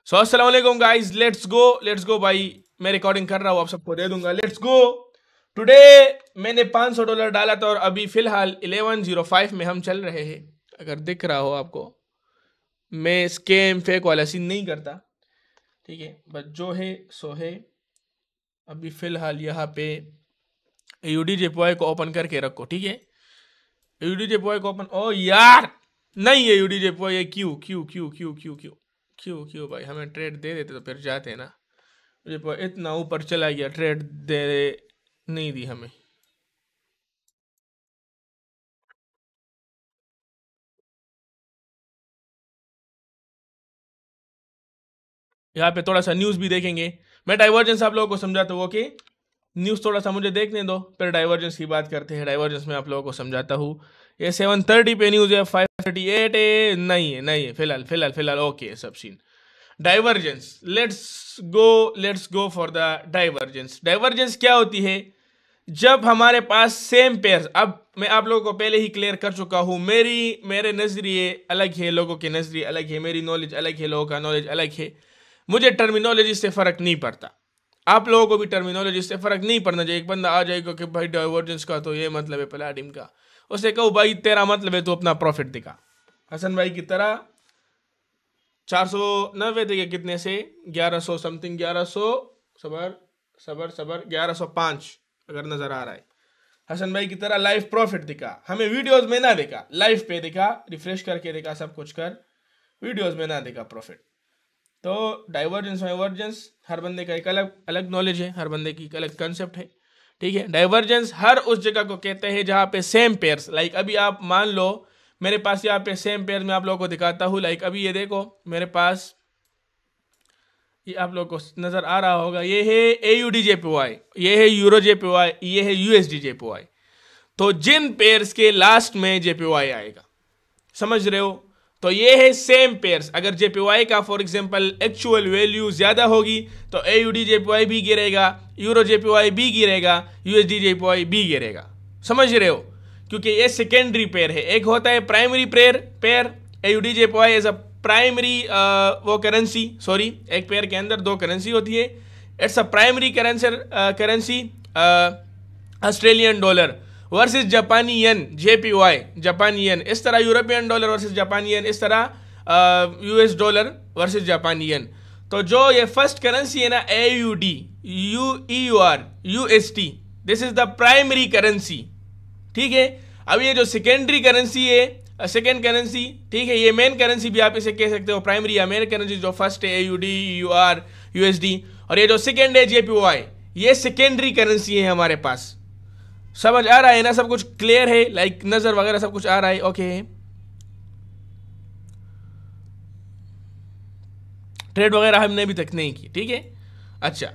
सो अस्सलाम वालेकुम guys, let's go भाई। मैं रिकॉर्डिंग कर रहा हूँ, आप सबको दे दूंगा। Let's go. टुडे मैंने $500 डाला था और अभी फिलहाल 1105 में हम चल रहे हैं। अगर दिख रहा हो आपको, मैं स्कैम फेक वाला सीन नहीं करता, ठीक है। बस जो है सो है। अभी फिलहाल यहाँ पे UDJPY को ओपन करके रखो, ठीक है। UDJPY को ओपन, ओ यार नहीं है UDJPY, ये क्यों क्यों क्यों क्यों क्यों क्यों क्यों क्यों भाई, हमें ट्रेड दे देते तो फिर जाते ना। इतना ऊपर चला गया, ट्रेड दे नहीं दी हमें। यहाँ पे थोड़ा सा न्यूज़ भी देखेंगे। मैं डाइवर्जेंस आप लोगों को समझाता हूँ, ओके। न्यूज़ थोड़ा सा मुझे देखने दो, फिर डाइवर्जेंस की बात करते हैं। डाइवर्जेंस में आप लोगों को समझाता हूँ। ये 7:30 पे न्यूज़ है, 5:38 है, नहीं है फिलहाल ओके सब सीन। Divergence, let's go for the divergence. Divergence क्या होती है? जब हमारे पास सेम पेयर्स, अब मैं आप लोगों को पहले ही क्लियर कर चुका हूँ, मेरे नज़रिए अलग है, लोगों के नज़रिए अलग है, मेरी नॉलेज अलग है, लोगों का नॉलेज अलग है। मुझे टर्मिनोलॉजी से फ़र्क नहीं पड़ता, आप लोगों को भी टर्मिनोलॉजी से फ़र्क नहीं पड़ना चाहिए। एक बंदा आ जाएगा कि भाई डाइवर्जेंस का तो ये मतलब है पलाडियम का, उससे कहो भाई तेरा मतलब है तो अपना प्रॉफिट दिखा। हसन भाई की तरह 490 थे कितने से 1100 समथिंग, 1100 सबर 1105 अगर नजर आ रहा है। हसन भाई की तरह लाइव प्रॉफिट दिखा, हमें वीडियोस में ना दिखा, लाइव पे दिखा, रिफ्रेश करके दिखा, सब कुछ कर, वीडियोस में ना दिखा प्रॉफिट। तो डाइवर्जेंस वाइवर्जेंस हर बंदे का एक अलग अलग नॉलेज है, हर बंदे की एक अलग कंसेप्ट है, ठीक है। डाइवर्जेंस हर उस जगह को कहते हैं जहाँ पे सेम पेयर्स, लाइक अभी आप मान लो मेरे पास यहाँ पे सेम पेयर में आप लोगों को दिखाता हूँ। लाइक अभी ये देखो मेरे पास, ये आप लोगों को नज़र आ रहा होगा, ये है AUDJPY, ये है EUROJPY, ये है USDJPY। तो जिन पेयर्स के लास्ट में JPY आएगा, समझ रहे हो, तो ये है सेम पेयर्स। अगर JPY का फॉर एग्जांपल एक्चुअल वैल्यू ज़्यादा होगी तो AUDJPY भी गिरेगा, EUROJPY भी गिरेगा, USDJPY भी गिरेगा, समझ रहे हो, क्योंकि ये सेकेंडरी पेयर है। एक होता है primary pair AUDJPY as a primary वो करेंसी, सॉरी, एक पेयर के अंदर दो करेंसी होती है। It's a primary currency Australian dollar versus जापानी येन JPY, जापानी येन, इस तरह यूरोपियन डॉलर वर्सेस जापानी येन, इस तरह US डॉलर वर्सेस जापानी येन। तो जो ये फर्स्ट करेंसी है ना, AUD, EUR, USD, this is the primary currency, ठीक है। अब ये जो सेकेंडरी करेंसी है, सेकेंड करेंसी, ठीक है, ये मेन करेंसी भी आप इसे कह सकते हो, प्राइमरी या मेन करेंसी। जो फर्स्ट है AUD, EUR, USD, और ये जो सेकेंड है JPY, ये सेकेंडरी करेंसी है हमारे पास। समझ आ रहा है ना, सब कुछ क्लियर है, लाइक नजर वगैरह सब कुछ आ रहा है, ओके। ट्रेड वगैरह हमने अभी तक नहीं की, ठीक है। अच्छा,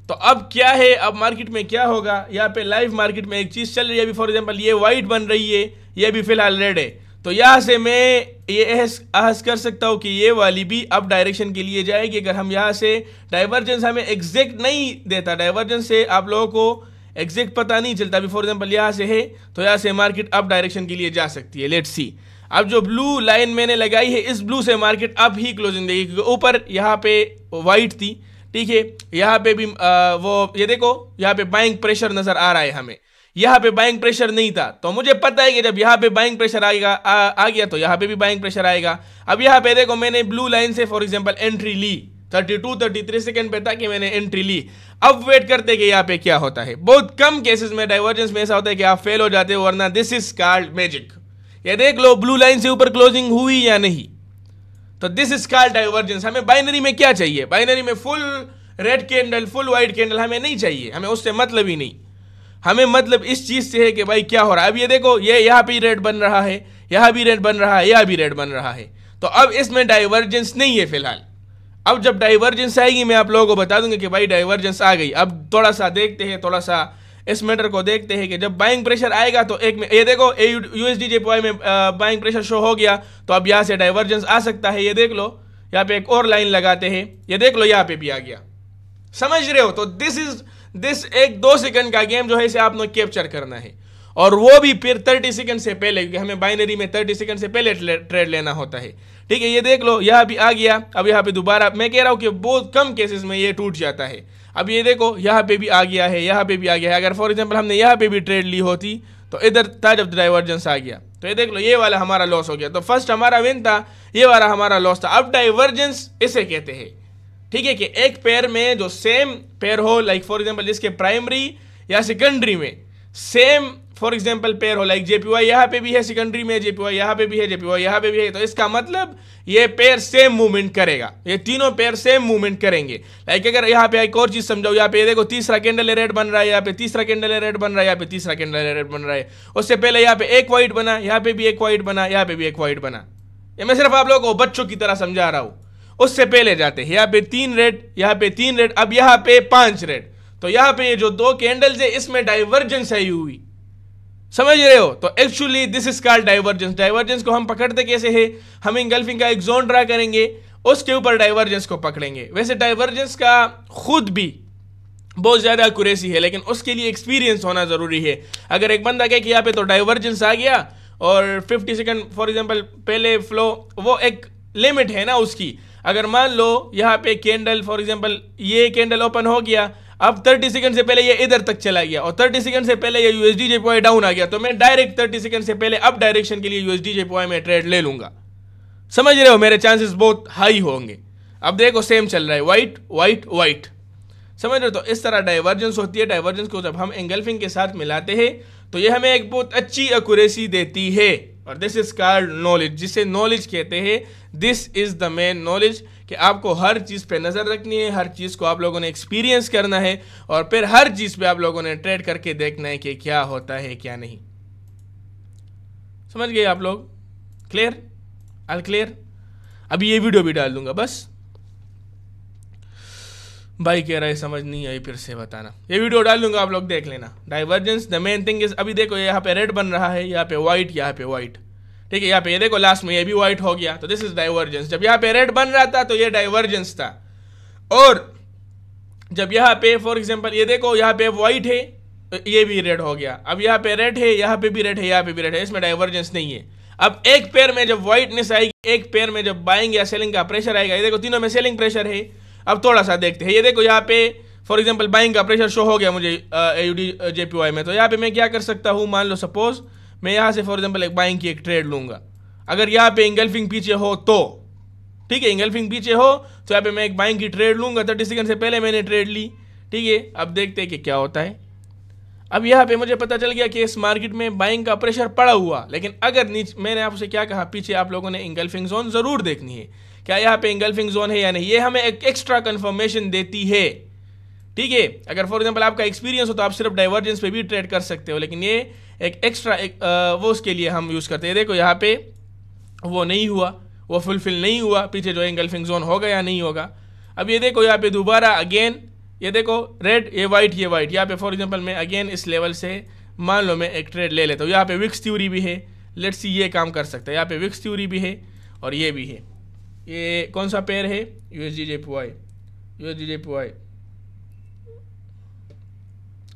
तो अब क्या है, अब मार्केट में क्या होगा? यहाँ पे लाइव मार्केट में एक चीज चल रही है अभी, फॉर एग्जांपल ये वाइट बन रही है, ये भी फिलहाल रेड है। तो यहाँ से मैं ये अहस कर सकता हूँ कि ये वाली भी अप डायरेक्शन के लिए जाएगी। अगर हम यहाँ से, डाइवर्जेंस हमें एग्जैक्ट नहीं देता, डाइवर्जेंस से आप लोगों को एग्जैक्ट पता नहीं चलता। अभी फॉर एग्जांपल यहाँ से है तो यहाँ से मार्केट अप डायरेक्शन के लिए जा सकती है, लेट्स सी। अब जो ब्लू लाइन मैंने लगाई है, इस ब्लू से मार्केट अप ही क्लोजिंग देगी, क्योंकि ऊपर यहाँ पे वाइट थी, ठीक है। यहाँ पे भी वो ये देखो, यहाँ पे बाइंग प्रेशर नजर आ रहा है हमें, यहाँ पे बाइंग प्रेशर नहीं था। तो मुझे पता है कि जब यहाँ पे बाइंग प्रेशर आएगा आ गया तो यहाँ पे भी बाइंग प्रेशर आएगा। अब यहाँ पे देखो मैंने ब्लू लाइन से फॉर एग्जांपल एंट्री ली 32-33 सेकंड पे था कि मैंने एंट्री ली। अब वेट करते कि यहाँ पे क्या होता है। बहुत कम केसेस में डाइवर्जेंस में ऐसा होता है कि आप फेल हो जाते हो, वरना दिस इज कॉल्ड मैजिक। ये देख लो ब्लू लाइन से ऊपर क्लोजिंग हुई या नहीं, तो दिस इज कॉल्ड डाइवर्जेंस। हमें बाइनरी में क्या चाहिए? बाइनरी में full red candle, full white candle हमें नहीं चाहिए, हमें उससे मतलब ही नहीं। हमें मतलब इस चीज से है कि भाई क्या हो रहा है। अब ये देखो, ये यहाँ पे रेड बन रहा है, यहाँ भी रेड बन रहा है, यहाँ भी रेड बन रहा है। तो अब इसमें डाइवर्जेंस नहीं है फिलहाल। अब जब डाइवर्जेंस आएगी मैं आप लोगों को बता दूंगा कि भाई डाइवर्जेंस आ गई। अब थोड़ा सा देखते हैं, थोड़ा सा इस मैटर को देखते हैं कि जब बाइंग प्रेशर आएगा तो एक में ये देखो USDJPY में बाइंग प्रेशर शो हो गया, तो अब यहाँ से डाइवर्जेंस आ सकता है। ये देख लो, यहाँ पे एक और लाइन लगाते हैं, ये देख लो यहाँ पे भी आ गया, समझ रहे हो। तो दिस एक 2 सेकंड का गेम जो है इसे आपने कैप्चर करना है। और वो भी फिर 30 सेकंड से पहले, क्योंकि हमें बाइनरी में 30 सेकंड से पहले ट्रेड लेना होता है। ठीक है, ये देख लो यहाँ भी आ गया। अब यहाँ पे दोबारा मैं कह रहा हूँ कि बहुत कम केसेस में ये टूट जाता है। अब ये देखो यहाँ पे भी आ गया है, यहाँ पे भी आ गया है। अगर फॉर एग्जाम्पल हमने यहाँ पे भी ट्रेड ली होती तो इधर तरफ डाइवर्जेंस आ गया, तो ये देख लो ये वाला हमारा लॉस हो गया। तो फर्स्ट हमारा विन था, ये वाला हमारा लॉस था। अब डाइवर्जेंस इसे कहते हैं। ठीक है, कि एक पेयर में जो सेम पेयर हो, लाइक फॉर एग्जांपल इसके प्राइमरी या सेकेंडरी में सेम फॉर एग्जांपल पेयर हो, लाइक जेपीवाई यहाँ पे भी है सेकेंडरी में, जेपीवाई यहाँ पे भी है, जेपीवाई यहाँ पे भी है, तो इसका मतलब ये पेयर सेम मूवमेंट करेगा, ये तीनों पेयर सेम मूवमेंट करेंगे। लाइक अगर यहाँ पे एक और चीज समझाओ, यहाँ पे देखो तीसरा कैंडल रेड बन रहा है, यहाँ पे तीसरा कैंडल रेड बन रहा है, यहाँ पे तीसरा कैंडल रेड बन रहा है। उससे पहले यहाँ पे एक व्हाइट बना, यहाँ पे भी एक व्हाइट बना, यहाँ पे भी एक व्हाइट बना। ये मैं सिर्फ आप लोगों को बच्चों की तरह समझा रहा हूं। उससे पहले जाते हैं, यहाँ पे 3 रेड, यहाँ पे 3 रेड, अब यहाँ पे 5 रेड। तो यहाँ पे ये जो 2 कैंडल्स है इसमें डाइवर्जेंस आई हुई, समझ रहे हो? तो actually this is called divergence. Divergence को हम पकड़ते कैसे है, हम इंगल्फिंग का एक जोन ड्रा करेंगे, उसके ऊपर डाइवर्जेंस को पकड़ेंगे। वैसे डाइवर्जेंस का खुद भी बहुत ज्यादा एक्यूरेसी है, लेकिन उसके लिए एक्सपीरियंस होना जरूरी है। अगर एक बंदा कहे कि यहाँ पे तो डाइवर्जेंस आ गया और 50 सेकंड फॉर एग्जांपल पहले फ्लो, वो एक लिमिट है ना उसकी। अगर मान लो यहाँ पे कैंडल फॉर एग्जांपल ये कैंडल ओपन हो गया, अब 30 सेकंड से पहले ये इधर तक चला गया और 30 सेकंड से पहले ये यूएसडी जेपीवाई डाउन आ गया, तो मैं डायरेक्ट 30 सेकंड से पहले अप डायरेक्शन के लिए यूएसडी जेपीवाई में ट्रेड ले लूंगा। समझ रहे हो? मेरे चांसेस बहुत हाई होंगे। अब देखो सेम चल रहा है, व्हाइट व्हाइट व्हाइट, समझ रहे हो? तो इस तरह डाइवर्जेंस होती है। डाइवर्जेंस को जब हम एंगल्फिंग के साथ मिलाते हैं तो ये हमें एक बहुत अच्छी एक्यूरेसी देती है, और दिस इज कॉल्ड नॉलेज, जिसे नॉलेज कहते हैं। This is the main knowledge, कि आपको हर चीज पे नजर रखनी है, हर चीज को आप लोगों ने एक्सपीरियंस करना है, और फिर हर चीज पे आप लोगों ने ट्रेड करके देखना है कि क्या होता है क्या नहीं। समझ गए आप लोग? क्लियर? All clear? अभी ये वीडियो भी डाल दूंगा, बस भाई कह रहा है समझ नहीं आई, फिर से बताना। ये वीडियो डाल दूंगा, आप लोग देख लेना। Divergence the main thing is, अभी देखो यहाँ पे रेड बन रहा है, यहाँ पे व्हाइट, यहाँ पे व्हाइट। ठीक है, यहाँ पे ये देखो लास्ट में ये भी व्हाइट हो गया, तो दिस इज डाइवर्जेंस। जब यहाँ पे रेड बन रहा था तो ये डाइवर्जेंस था, और जब यहाँ पे फॉर एग्जांपल ये देखो यहाँ पे व्हाइट है, ये भी रेड हो गया, अब यहाँ पे रेड है, यहाँ पे भी रेड है, यहाँ पे भी रेड है, इसमें डाइवर्जेंस नहीं है। अब एक पेयर में जब व्हाइटनेस आएगी, एक पेयर में जब बाइंग या सेलिंग का प्रेशर आएगा, ये देखो तीनों में सेलिंग प्रेशर है। अब थोड़ा सा देखते हैं, ये देखो यहाँ पे फॉर एग्जांपल बाइंग का प्रेशर शो हो गया मुझे एयूडी जेपीवाई में, तो यहाँ पे मैं क्या कर सकता हूँ, मान लो सपोज मैं यहाँ से फॉर एग्जांपल एक बाइंग की एक ट्रेड लूंगा। अगर यहाँ पे इंगल्फिंग पीछे हो तो ठीक है, इंगल्फिंग पीछे हो तो यहाँ पे मैं एक बाइंग की ट्रेड लूंगा, 30 सेकंड से पहले मैंने ट्रेड ली। ठीक है, अब देखते हैं कि क्या होता है। अब यहाँ पे मुझे पता चल गया कि इस मार्केट में बाइंग का प्रेशर पड़ा हुआ, लेकिन अगर नीचे, मैंने आपसे क्या कहा, पीछे आप लोगों ने इंगल्फिंग जोन जरूर देखनी है, क्या यहाँ पे इंगल्फिंग जोन है या नहीं। ये हमें एक एक्स्ट्रा कंफर्मेशन देती है। ठीक है, अगर फॉर एग्जांपल आपका एक्सपीरियंस हो तो आप सिर्फ डाइवर्जेंस पे भी ट्रेड कर सकते हो, लेकिन ये एक एक्स्ट्रा वो उसके लिए हम यूज करते हैं। देखो यहाँ पे वो नहीं हुआ, वो फुलफिल नहीं हुआ, पीछे जो इंगल्फिंग जोन होगा या नहीं होगा। अब ये देखो यहाँ पे दोबारा अगेन, ये देखो रेड, ये वाइट, ये वाइट। यहाँ पे फॉर एग्जांपल मैं अगेन इस लेवल से मान लो मैं एक ट्रेड ले लेता हूँ। यहाँ पे विक्स थ्योरी भी है, लेट्स सी ये काम कर सकता है। यहाँ पे विक्स थ्योरी भी है और ये भी है। ये कौन सा पेयर है, यूएसडी जेपीवाई, यूएसडी जेपीवाई।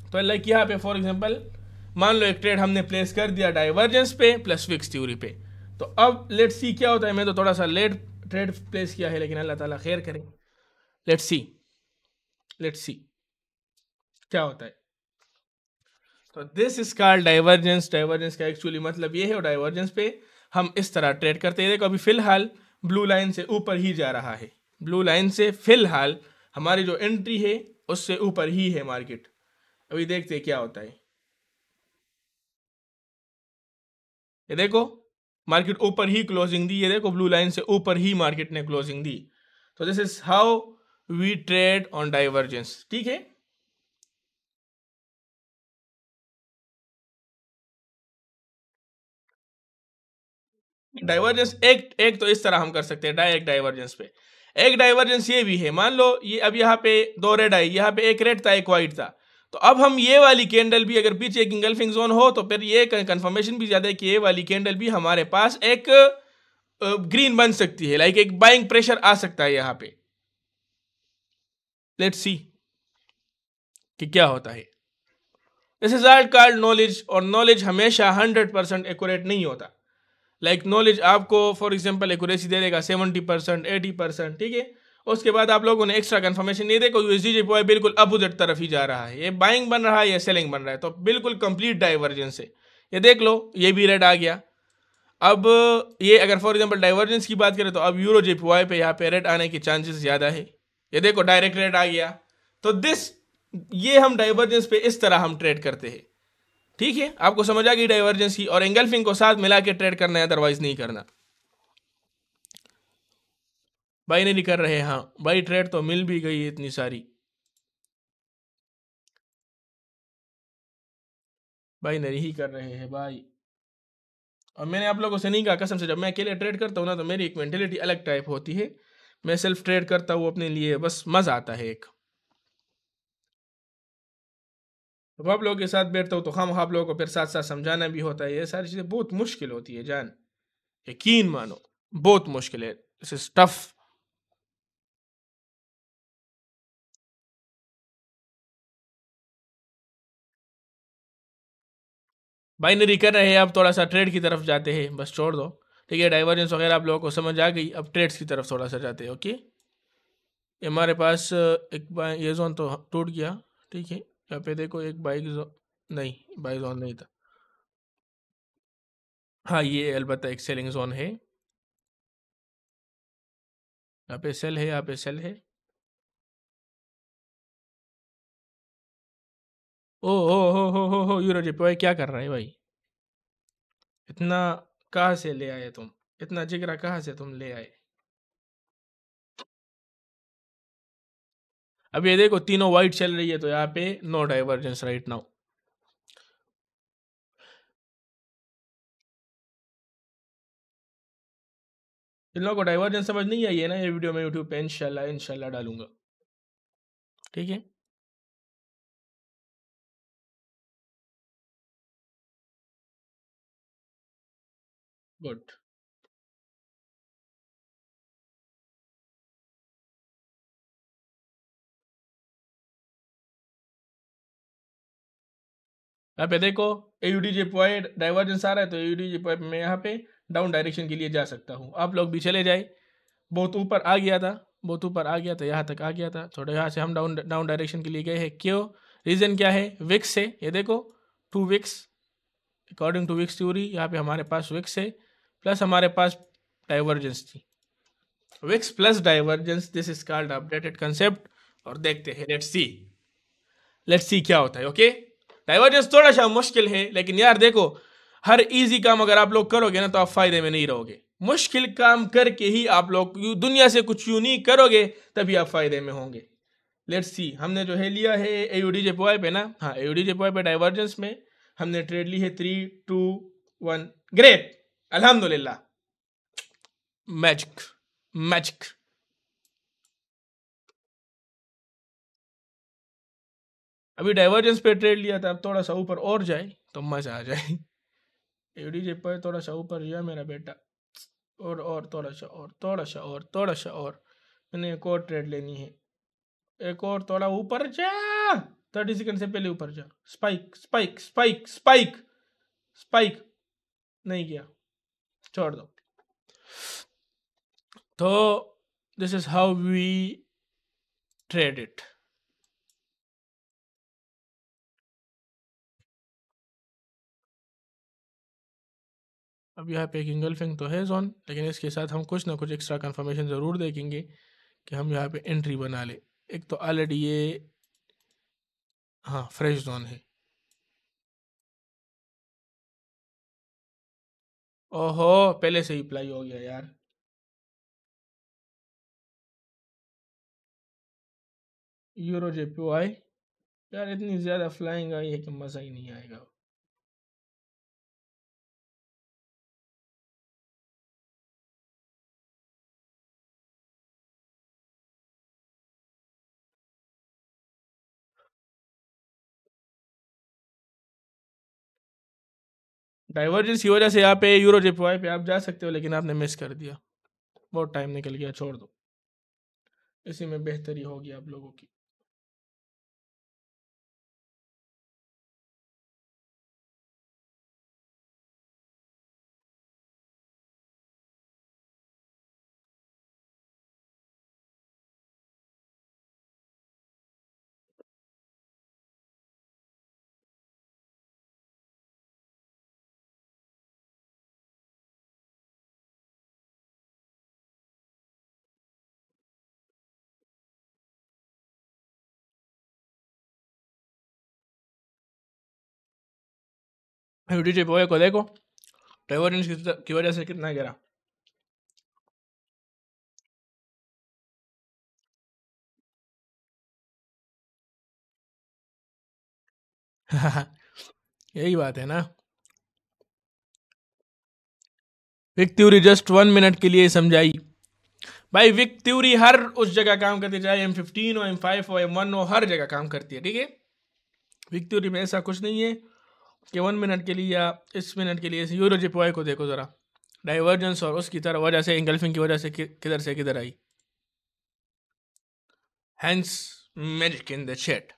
तो लाइक यहाँ पे फॉर एग्जांपल मान लो एक ट्रेड हमने प्लेस कर दिया डाइवर्जेंस पे प्लस विक्स थ्योरी पे। तो अब लेट्स सी क्या होता है। मैं तो थोड़ा सा लेट ट्रेड प्लेस किया है, लेकिन अल्लाह ताला खैर करे। लेट्स सी क्या होता है। तो this is called divergence. Divergence का एक्चुअली मतलब ये है, और डाइवर्जेंस पे हम इस तरह ट्रेड करते हैं। देखो अभी फिलहाल ब्लू लाइन से ऊपर ही जा रहा है, ब्लू लाइन से फिलहाल हमारी जो एंट्री है उससे ऊपर ही है मार्केट। अभी देखते हैं क्या होता है। ये देखो मार्केट ऊपर ही क्लोजिंग दी, ये देखो ब्लू लाइन से ऊपर ही मार्केट ने क्लोजिंग दी। तो this is how we trade on divergence. ठीक है, डाइवर्जेंस एक तो इस तरह हम कर सकते हैं डायरेक्ट डाइवर्जेंस पे। एक डाइवर्जेंस ये भी है, मान लो ये अब यहाँ पे 2 रेड आई, यहाँ पे एक रेड था एक व्हाइट था, तो अब हम ये वाली कैंडल भी अगर पीछे एक इंगल्फिंग जोन हो तो फिर ये कंफर्मेशन भी ज्यादा है कि ये वाली कैंडल भी हमारे पास एक ग्रीन बन सकती है, लाइक एक बाइंग प्रेशर आ सकता है यहाँ पे। लेट्स सी कि क्या होता है। This is all called knowledge, और नॉलेज हमेशा 100% एक्यूरेट नहीं होता। लाइक नॉलेज आपको फॉर एग्जांपल एक्यूरेसी दे देगा 70%, 80%, ठीक है। उसके बाद आप लोगों ने एक्स्ट्रा कंफर्मेशन ये देखो यूएसडी जेपीवाई बिल्कुल अपोजिट तरफ ही जा रहा है, ये बाइंग बन रहा है, ये सेलिंग बन रहा है, तो बिल्कुल कंप्लीट डाइवर्जेंस है। ये देख लो, ये भी रेड आ गया। अब ये अगर फॉर एग्जांपल डाइवर्जेंस की बात करें तो अब यूरो जेपीवाई पे यहाँ पे रेड आने की चांसेस ज़्यादा है। ये देखो डायरेक्ट रेड आ गया। तो ये हम डाइवर्जेंस पे इस तरह हम ट्रेड करते हैं, ठीक है। आपको समझ आ गई डाइवर्जेंस की, और एंगल्फिंग को साथ मिला के ट्रेड करना है, अदरवाइज नहीं करना। बाइनरी कर रहे हैं, हाँ बाई ट्रेड तो मिल भी गई है इतनी सारी, बाइनरी ही कर रहे हैं भाई। और मैंने आप लोगों से नहीं कहा, कसम से, जब मैं अकेले ट्रेड करता हूँ ना तो मेरी एक मेंटेलिटी अलग टाइप होती है। मैं सेल्फ ट्रेड करता हूँ अपने लिए, बस मज़ा आता है एक। जब आप लोगों के साथ बैठता हूँ तो हम आप लोगों को फिर साथ साथ समझाना भी होता है। ये सारी चीज़ें बहुत मुश्किल होती है जान, यकीन मानो, बहुत मुश्किल है, दिस इज टफ। बाइनरी कर रहे हैं, अब थोड़ा सा ट्रेड की तरफ जाते हैं, बस छोड़ दो, ठीक है। डाइवर्जेंस वगैरह आप लोगों को समझ आ गई, अब ट्रेड्स की तरफ थोड़ा सा जाते हैं, ओके। ये हमारे पास एक बाय ये जोन तो टूट गया, ठीक है। यहाँ पे देखो एक बाइक जो, नहीं बाई जोन नहीं था, हाँ ये अलबत्ता एक सेलिंग जोन है। यहाँ पे सेल है, यहाँ पे सेल है। ओ हो यूरो जी भाई क्या कर रहा है भाई, इतना कहाँ से ले आए तुम, इतना जिगरा कहाँ से तुम ले आए। अब ये देखो तीनों वाइट चल रही है, तो यहाँ पे नो डाइवर्जेंस राइट नाउ। इन लोगों को डाइवर्जेंस समझ नहीं आई है ना, ये वीडियो मैं यूट्यूब पे इंशाल्लाह इंशाल्लाह डालूंगा, ठीक है। गुड। यहाँ पे देखो एयूडी जे पॉइंट डाइवर्जेंस आ रहा है, तो एयूडी जे पॉइंट मैं यहाँ पे डाउन डायरेक्शन के लिए जा सकता हूँ। आप लोग भी चले जाए, बहुत ऊपर आ गया था, बहुत ऊपर आ गया था, यहाँ तक आ गया था, थोड़ा यहाँ से हम डाउन डाउन डायरेक्शन के लिए गए हैं। क्यों, रीज़न क्या है, विक्स है, ये देखो 2 wicks, according to wicks theory यहाँ पे हमारे पास विक्स है, प्लस हमारे पास डाइवर्जेंस थी, wicks plus divergence, this is called updated concept. और देखते हैं, लेट्स सी क्या होता है, ओके। डाइवर्जेंस थोड़ा सा मुश्किल है, लेकिन यार देखो, हर इजी काम अगर आप लोग करोगे ना तो आप फायदे में नहीं रहोगे। मुश्किल काम करके ही आप लोग दुनिया से कुछ यूनिक करोगे, तभी आप फायदे में होंगे। लेट्स सी, हमने जो है लिया है एयूडी जेपीवाई पे ना, हाँ एयूडी जेपीवाई पे डाइवर्जेंस में हमने ट्रेड ली है 3, 2, 1, ग्रेट, अल्हम्दुलिल्लाह, मैजिक, मैजिक। अभी डाइवर्जेंस पे ट्रेड लिया था, अब थोड़ा सा ऊपर और जाए तो मजा आ जाए। एडी जे पर थोड़ा सा ऊपर गया मेरा बेटा, और थोड़ा सा और थोड़ा सा और थोड़ा सा और, मैंने एक और ट्रेड लेनी है, एक और थोड़ा ऊपर जा, 30 सेकंड से पहले ऊपर जा, spike spike spike spike spike, नहीं गया, छोड़ दो। तो this is how we trade it. अब यहाँ पे एक इंगल्फिंग तो है जोन, लेकिन इसके साथ हम कुछ ना कुछ एक्स्ट्रा कंफर्मेशन ज़रूर देखेंगे कि हम यहाँ पे एंट्री बना ले। एक तो ऑलरेडी ये, हाँ फ्रेश जोन है, ओहो पहले से ही अप्लाई हो गया यार। यूरो जेपीवाई, यार इतनी ज़्यादा फ्लाइंग आई है कि मज़ा ही नहीं आएगा। डाइवर्जेंस की वजह से यहाँ पे यूरो जेपीवाई पे आप जा सकते हो, लेकिन आपने मिस कर दिया, बहुत टाइम निकल गया, छोड़ दो, इसी में बेहतरी होगी आप लोगों की। यूटीजे पोए को देखो, डाइवर्जेंस की वजह से कितना गिरा। यही बात है ना। विक थ्योरी जस्ट 1 मिनट के लिए समझाई भाई। विक थ्योरी हर उस जगह काम करती है, चाहे M15 हो, M5 हो, M1 हो, हर जगह काम करती है, ठीक है। विक थ्योरी में ऐसा कुछ नहीं है कि 1 मिनट के लिए या इस मिनट के लिए। यूरोजिपॉय को देखो जरा, डाइवर्जेंस और उसकी तरह वजह से, इंगल्फिंग की वजह से किधर से किधर आई। Hans magic in the chat.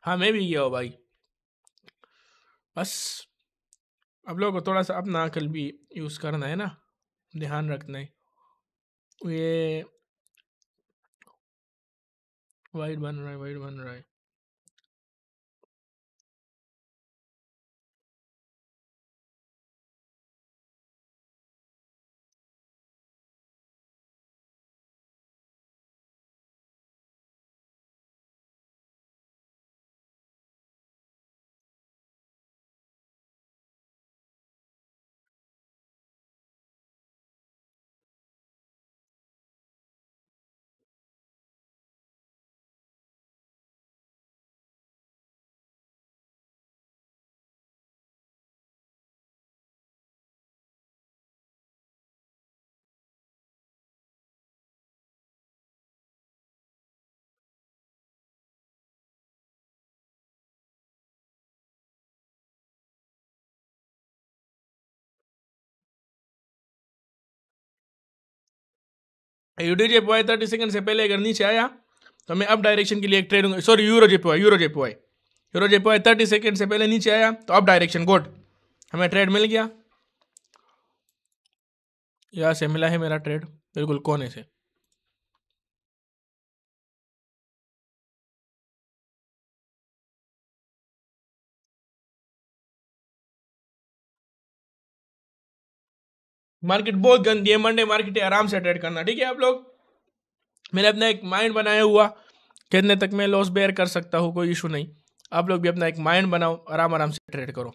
हाँ मैं भी गया हूँ भाई। बस अब लोगों को थोड़ा सा अपना अकल भी यूज़ करना है ना, ध्यान रखना है। ये वाइट बन रहा है, वाइट बन रहा है। यूटीजे पॉय 30 सेकंड से पहले अगर नीचे आया तो मैं अप डायरेक्शन के लिए एक ट्रेड, सॉरी यूरोजेपॉय, यूरोजेपॉय 30 सेकंड से पहले नीचे आया तो अप डायरेक्शन गुड, हमें ट्रेड मिल गया। यहाँ से मिला है मेरा ट्रेड, बिल्कुल कोने से। मार्केट बहुत गंदी है, मंडे मार्केट है, आराम से ट्रेड करना, ठीक है आप लोग। मैंने अपना एक माइंड बनाया हुआ कितने तक मैं लॉस बेयर कर सकता हूँ, कोई इशू नहीं। आप लोग भी अपना एक माइंड बनाओ, आराम आराम से ट्रेड करो।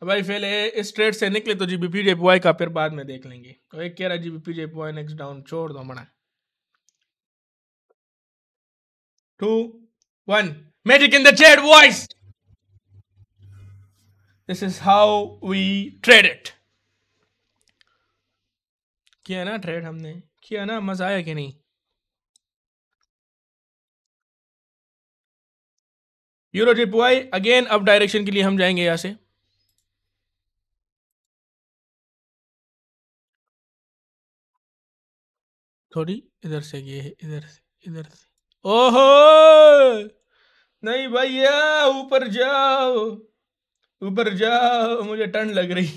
अब भाई पहले इस ट्रेड से निकले तो जीबीपी जेपीवाई का फिर बाद में देख लेंगे। तो एक कह रहा जीबीपी जेपीवाई नेक्स्ट डाउन, छोड़ दो मना। 2 1 magic in the chat voice. This is how we trade it. किया ना ट्रेड, हमने किया ना, मजा आया कि नहीं। Euro JPY again up direction के लिए हम जाएंगे यहां से। थोड़ी इधर से ये है, इधर से इधर से। ओहो नहीं भैया, ऊपर जाओ, ऊपर जाओ, मुझे ठंड लग रही।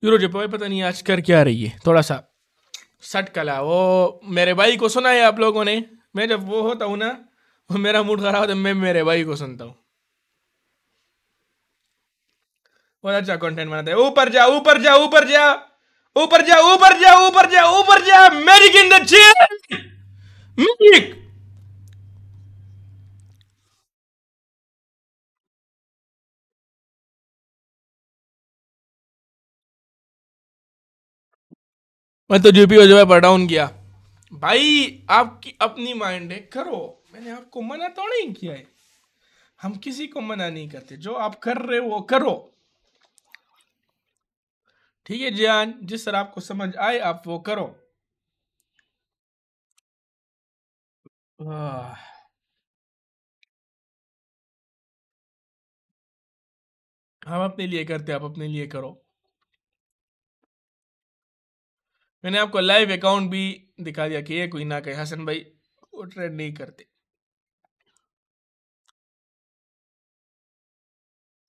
यूरो जेपीवाई पता नहीं आज कर क्या रही है, थोड़ा सा सट कला। वो मेरे भाई को सुना है आप लोगों ने, मैं जब वो होता हूँ ना, वो मेरा मूड खराब होता है, मैं मेरे भाई को सुनता हूँ। बहुत अच्छा कंटेंट बनाते हैं। ऊपर जा, ऊपर जा, ऊपर जा, ऊपर जा, ऊपर जा, ऊपर जा, ऊपर जा, magic in the chair, magic. मैं तो जीपीओ जो है पर डाउन किया भाई। आपकी अपनी माइंड है, करो, मैंने आपको मना तो नहीं किया है। हम किसी को मना नहीं करते, जो आप कर रहे हो वो करो, ठीक है जान। जिस तरह आपको समझ आए आप वो करो। हम अपने लिए करते, आप अपने लिए करो। मैंने आपको लाइव अकाउंट भी दिखा दिया कि ये कोई ना कहे हसन भाई वो ट्रेड नहीं करते।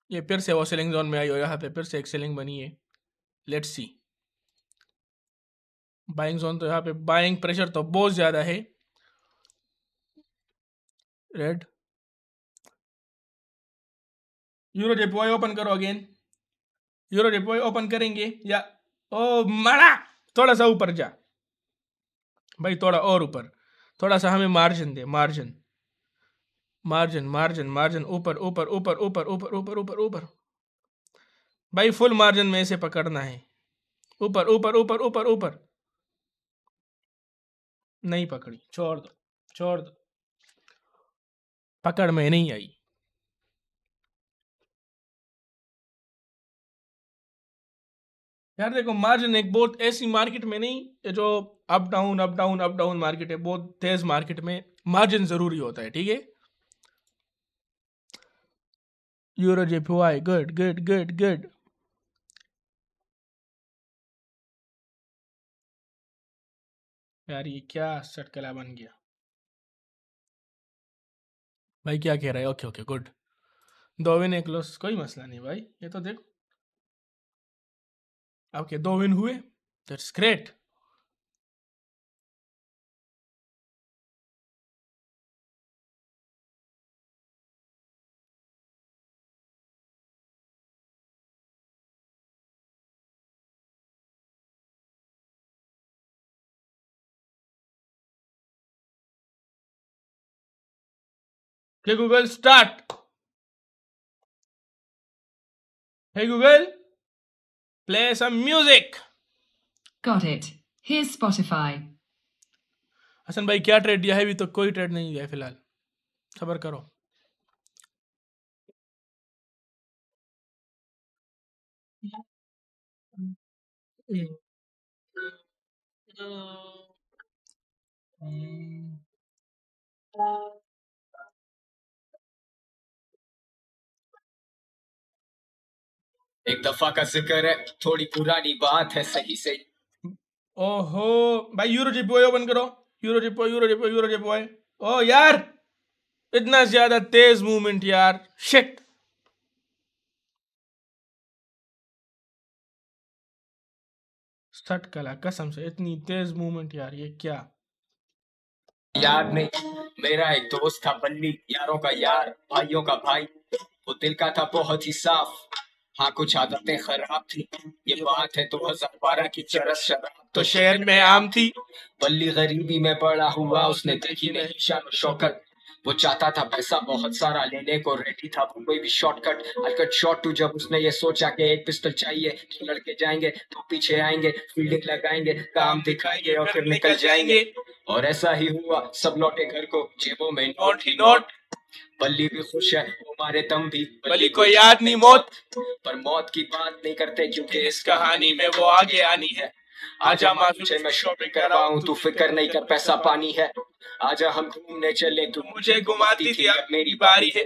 ये फिर से वो सेलिंग जोन में आई हो, यहाँ पे फिर से एक सेलिंग बनी है। Let's see. बाइंग जोन तो यहाँ पे बाइंग प्रेशर तो बहुत ज्यादा है। रेड यूरो जेपीवाई ओपन करो अगेन। यूरो जेपीवाई ओपन करेंगे या ओ मरा थोड़ा सा ऊपर जा भाई, थोड़ा और ऊपर, थोड़ा सा हमें margin they, margin margin margin margin, ऊपर ऊपर ऊपर ऊपर ऊपर ऊपर ऊपर ऊपर भाई, फुल मार्जिन में से पकड़ना है, ऊपर ऊपर ऊपर ऊपर ऊपर। नहीं पकड़ी, छोड़ दो छोड़ दो, पकड़ में नहीं आई। यार देखो, मार्जिन एक बहुत ऐसी मार्केट में नहीं, ये जो up down up down up down market है, बहुत तेज मार्केट में मार्जिन जरूरी होता है, ठीक है। Euro JPY, good good good good. यार ये क्या चटकला बन गया भाई, क्या कह रहा है? Okay okay good, 2 win 1 loss, कोई मसला नहीं भाई, ये तो देखो आपके 2 विन हुए, that's great. Hey Google start, hey Google play some music. Got it. Here's Spotify. Hasan भाई क्या ट्रेड दिया है? अभी तो कोई ट्रेड नहीं दिया है फिलहाल, सबर करो। एक दफा का जिक्र है, थोड़ी पुरानी बात है, सही से। ओहो भाई, यूरो जीपीओ ओपन करो, Euro GPO Euro GPO Euro GPO. ओ यार, इतना ज्यादा तेज मूवमेंट यार, शिट। सट कला कसम से, इतनी तेज मूवमेंट यार, ये क्या? याद नहीं, मेरा एक दोस्त था बल्ली, यारों का यार, भाइयों का भाई। वो दिल का था बहुत ही साफ, हाँ कुछ आदतें खराब थी। ये बात है 2012 की, चरस शराब तो शहर में आम थी। बल्ली गरीबी में पड़ा हुआ, उसने देखी नहीं शान शौकत। वो चाहता था पैसा बहुत सारा, लेने को रेडी था वो कोई भी shortcut. I cut shot to, जब उसने ये सोचा कि एक पिस्टल चाहिए, तो लड़के जाएंगे तो पीछे आएंगे, फील्डिंग लगाएंगे, काम दिखाएंगे और फिर निकल जाएंगे। और ऐसा ही हुआ, सब लौटे घर को, जेबों में नोट ही नोट। बल्ली भी खुश है, वो मारे दम भी, बल्ली को याद नहीं मौत, पर मौत की बात नहीं करते क्योंकि इस कहानी में वो आगे आनी है। आजा माँ मैं शॉपिंग करवाऊं, तू फिक्र नहीं कर, पैसा पानी है। आजा हम घूमने चले, तू मुझे घुमाती थी, अब मेरी बारी है।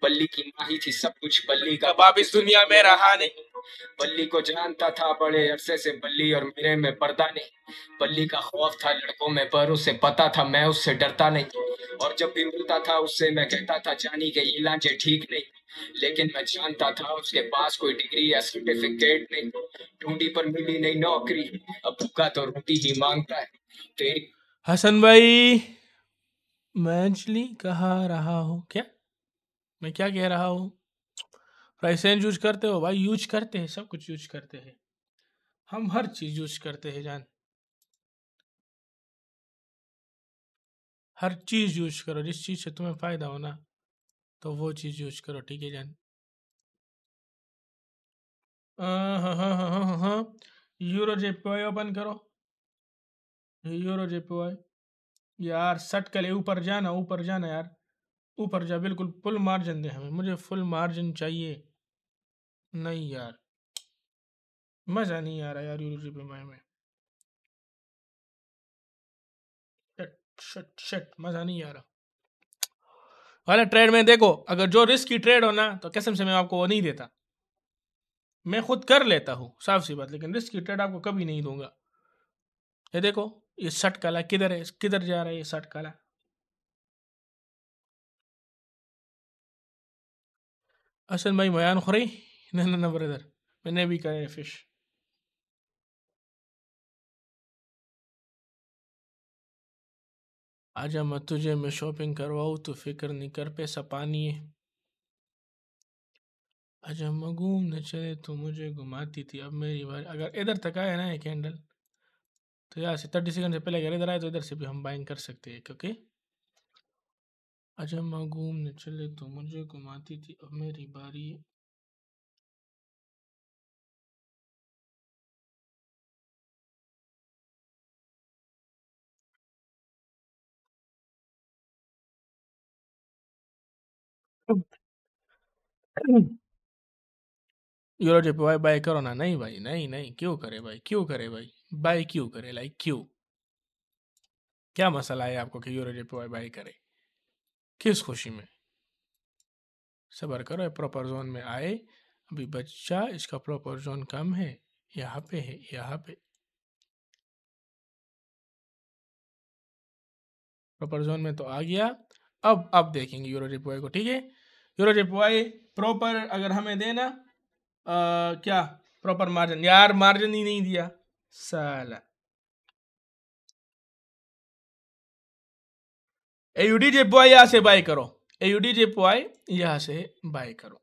बल्ली की माँ ही थी सब कुछ, बल्ली का बाप इस दुनिया में रहा नहीं। बल्ली को जानता था बड़े अरसे से, बल्ली और मेरे में पर्दा नहीं। बल्ली का खौफ था लड़कों में, पर उसे पता था मैं उससे डरता नहीं। और जब भी मिलता था उससे मैं कहता था, जानी के ये लांचे ठीक नहीं। लेकिन मैं जानता था उसके पास कोई डिग्री या सर्टिफिकेट नहीं। ढूंढी पर मिली नहीं नौकरी, अब भूखा तो रोटी ही मांगता है। तेरी हसन भाई, मैं एक्चुअली कहा रहा हूँ क्या, मैं क्या कह रहा हूँ? प्राइसेंज यूज करते हो भाई? यूज करते हैं, सब कुछ यूज करते हैं, हम हर चीज यूज करते हैं जान, हर चीज यूज करो, जिस चीज से तुम्हें फायदा हो ना, तो वो चीज यूज करो, ठीक है जान। हाँ हाँ हाँ हाँ हाँ हाँ, यूरो जेपीवाई ओपन करो, यूरो जेपीवाई। यार सट के लिए ऊपर जाना, ऊपर जाना यार, ऊपर जा, बिल्कुल फुल मार्जिन दे हमें, मुझे फुल मार्जिन चाहिए। नहीं यार, मजा नहीं आ रहा यार यूरो जेपीवाई में, शिट शिट शिट, मजा नहीं आ रहा। वाला ट्रेड में देखो, अगर जो रिस्क की ट्रेड हो ना, तो कसम से मैं आपको वो नहीं देता, मैं खुद कर लेता हूँ साफ सी बात, लेकिन रिस्क की ट्रेड आपको कभी नहीं दूंगा। ये देखो, ये शर्ट काला किधर है, किधर जा रहा है ये शर्ट काला? असल भाई मयान खुरी, ना ना ना ब्रदर, मैंने भी कहा है फिश। आजा मैं तुझे मैं शॉपिंग करवाऊँ, तो फिक्र नहीं कर, पैसा पानी है। आजा हम घूमने चले, तो मुझे घुमाती थी, अब मेरी बारी। अगर इधर तक आया ना ये कैंडल, तो यहाँ से 30 सेकंड से पहले अगर इधर आए तो इधर से भी हम बाइंग कर सकते हैं, क्योंकि अच्छा मैं घूमने चले तो मुझे घुमाती थी, अब मेरी बारी है। यूरो JPY बाय करो ना। नहीं भाई, नहीं नहीं, क्यों करे भाई, क्यों करे भाई, बाय क्यों करे, लाइक क्यों, क्या मसला है आपको कि यूरो JPY बाय करे, किस खुशी में? सबर करो, प्रॉपर जोन में आए। अभी बच्चा इसका प्रॉपर जोन कम है, यहाँ पे है, यहाँ पे प्रॉपर जोन में तो आ गया। अब देखेंगे यूरो JPY को, ठीक है। यूरो JPY प्रॉपर अगर हमें देना क्या प्रॉपर मार्जिन, यार मार्जिन ही नहीं दिया साला। AUD JPY यहाँ से बाय करो, AUD JPY यहाँ से बाय करो।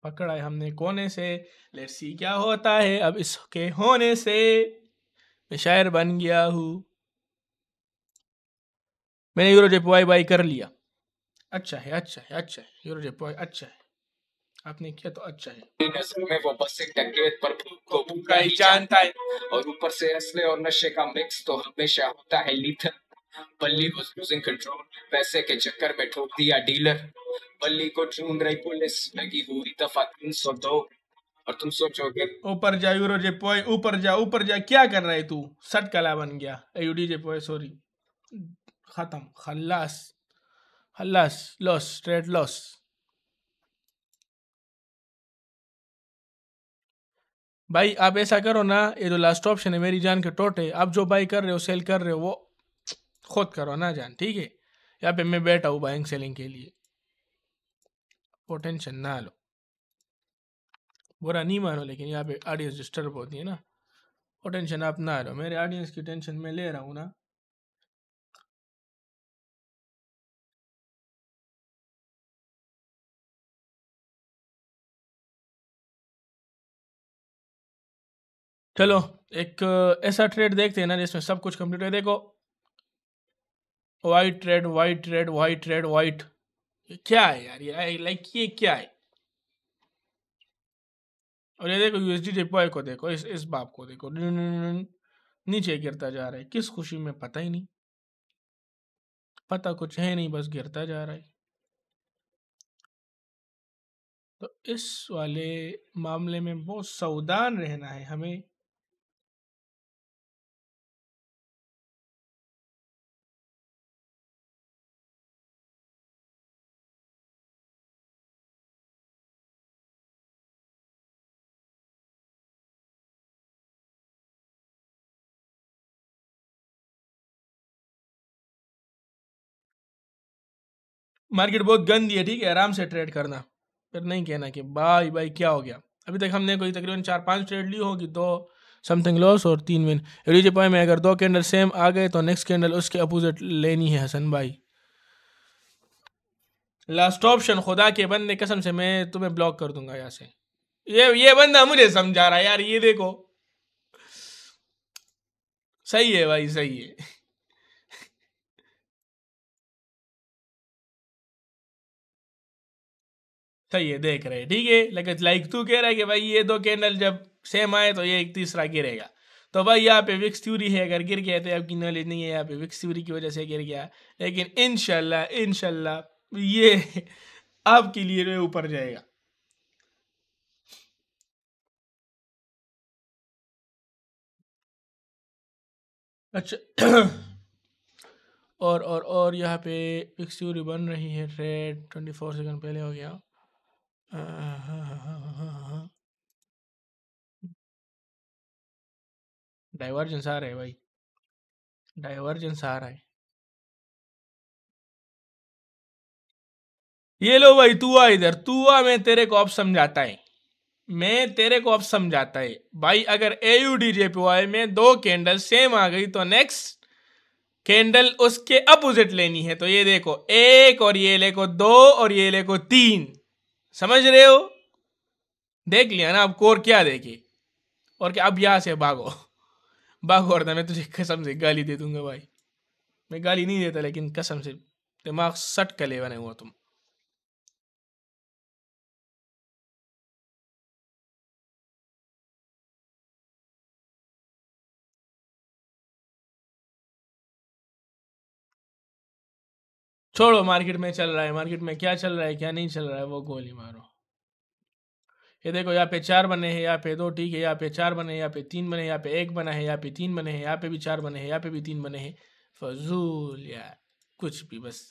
पकड़ा है हमने कोने से, लेट्स सी क्या होता है अब इसके होने से। मैं शायर बन गया हूँ। मैंने यूरो JPY बाय कर लिया। अच्छा है, अच्छा है, अच्छा है, यूरो JPY अच्छा है, आपने किया तो अच्छा है। नजर में वो बस एक डकैत पर भूख को भूखा ही जानता है। और ऊपर से असले और नशे का मिक्स तो हमेशा होता है लीथल। बल्ली was losing control, पैसे के चक्कर में ठोक दिया डीलर। बल्ली को ढूंढ रही पुलिस, लगी हुई दफा 302। और तुम सोचोगे ऊपर जा यूरो JPY, ऊपर जा, ऊपर जा, क्या कर रहा है तू? सट कला बन गया। AUD JPY सॉरी, खत्म, खल्लास, खल्लास, लॉस, ट्रेड लॉस। भाई आप ऐसा करो ना, ये जो लास्ट ऑप्शन है मेरी जान के टोटे, आप जो बाई कर रहे हो, सेल कर रहे हो, वो खुद करो ना जान, ठीक है। यहाँ पे मैं बैठा हूँ बाइंग सेलिंग के लिए, वो टेंशन ना लो, बुरा नहीं मानो, लेकिन यहाँ पे ऑडियंस डिस्टर्ब होती है ना, वो टेंशन आप ना लो, मेरे ऑडियंस की टेंशन मैं ले रहा हूँ ना। चलो एक ऐसा ट्रेड देखते हैं ना जिसमें सब कुछ कंप्लीट है। देखो white trade, white trade, white trade, white, ये क्या है यार, ये लाइक ये क्या है? और ये देखो USD JPY को देखो, इस बाप को देखो, नीचे गिरता जा रहा है, किस खुशी में पता ही नहीं, पता कुछ है नहीं, बस गिरता जा रहा है। तो इस वाले मामले में बहुत सावधान रहना है हमें। मार्केट बहुत गंदी है, ठीक है, आराम से ट्रेड करना, फिर नहीं कहना कि भाई भाई क्या हो गया। अभी तक हमने कोई तकरीबन 4-5 ट्रेड ली होगी, 2 समथिंग लॉस और 3 विन। एडीजे पॉइंट में अगर 2 कैंडल सेम आ गए तो नेक्स्ट कैंडल उसके अपोजिट लेनी है हसन भाई। लास्ट ऑप्शन, खुदा के बंदे कसम से मैं तुम्हें ब्लॉक कर दूंगा यहाँ से। ये बंदा मुझे समझा रहा है यार, ये देखो, सही है भाई, सही है। सही है, देख रहे, ठीक है, लेकिन लाइक तू कह रहा है कि भाई ये 2 कैंडल जब सेम आए तो ये एक तीसरा गिरेगा, तो भाई यहाँ पे विक्स थ्योरी है, अगर गिर गया तो आपकी नॉलेज नहीं है, यहाँ पे विक्स थ्योरी की वजह से गिर गया, लेकिन इंशाल्लाह इंशाल्लाह ये आपके लिए ऊपर जाएगा। अच्छा और यहाँ पे विक्स थ्योरी बन रही है, ट्रेड 24 सेकंड पहले हो गया। डाइवर्जेंस आ रहा है भाई, डाइवर्जेंस आ रहा है। ये लो भाई, तू आ इधर, तू आ, मैं तेरे को अब समझाता है, मैं तेरे को अब समझाता है भाई। अगर AUD JPY में 2 कैंडल सेम आ गई तो नेक्स्ट कैंडल उसके अपोजिट लेनी है। तो ये देखो 1 और ये लेको 2 और ये लेको 3, समझ रहे हो? देख लिया ना अब कोर क्या देखे, और कि अब यहाँ से भागो भागो, वरना मैं तुझे कसम से गाली दे दूंगा भाई। मैं गाली नहीं देता, लेकिन कसम से दिमाग सट कले बने हुआ तुम। छोड़ो, मार्केट में चल रहा है, मार्केट में क्या चल रहा है क्या नहीं चल रहा है वो गोली मारो। ये देखो, यहाँ पे 4 बने हैं, यहाँ पे 2, ठीक है, यहाँ पे 4 बने हैं, यहाँ पे 3 बने हैं, यहाँ पे 1 बना है, यहाँ पे 3 बने हैं, यहाँ पे भी 4 बने हैं, यहाँ पे भी 3 बने हैं। फजूल यार, कुछ भी, बस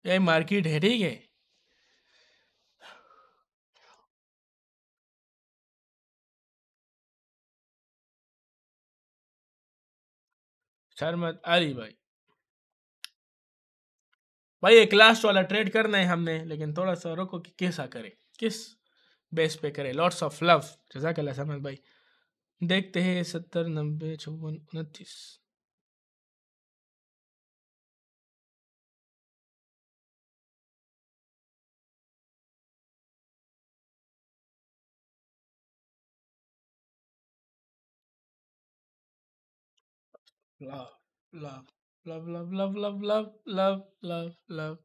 ये मार्केट है, ठीक है। शर्मत अली भाई, भाई एक लास्ट वाला ट्रेड करना है हमने, लेकिन थोड़ा सा रुको कि कैसा करे, किस बेस पे करे। लॉट्स ऑफ लव, जज़ाकल्लाह समद भाई। देखते हैं 70, 90, 54, 29। Love love love love love love love love love love.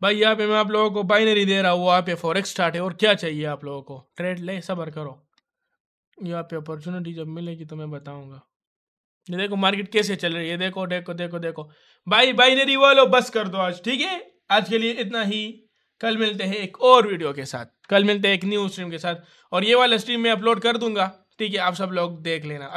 भाई यहाँ पे मैं आप लोगों को बाइनरी दे रहा हूँ, वहाँ पे फॉरेक्स स्टार्ट है, और क्या चाहिए आप लोगों को? ट्रेड ले, सब्र करो, यहाँ पे अपॉर्चुनिटी जब मिलेगी तो मैं बताऊंगा। ये देखो मार्केट कैसे चल रही है, देखो देखो देखो देखो भाई। बाइनरी वालों बस कर दो आज, ठीक है। आज के लिए इतना ही, कल मिलते हैं एक और वीडियो के साथ, कल मिलते हैं एक न्यू स्ट्रीम के साथ, और ये वाला स्ट्रीम मैं अपलोड कर दूंगा, ठीक है। आप सब लोग देख लेना। अभी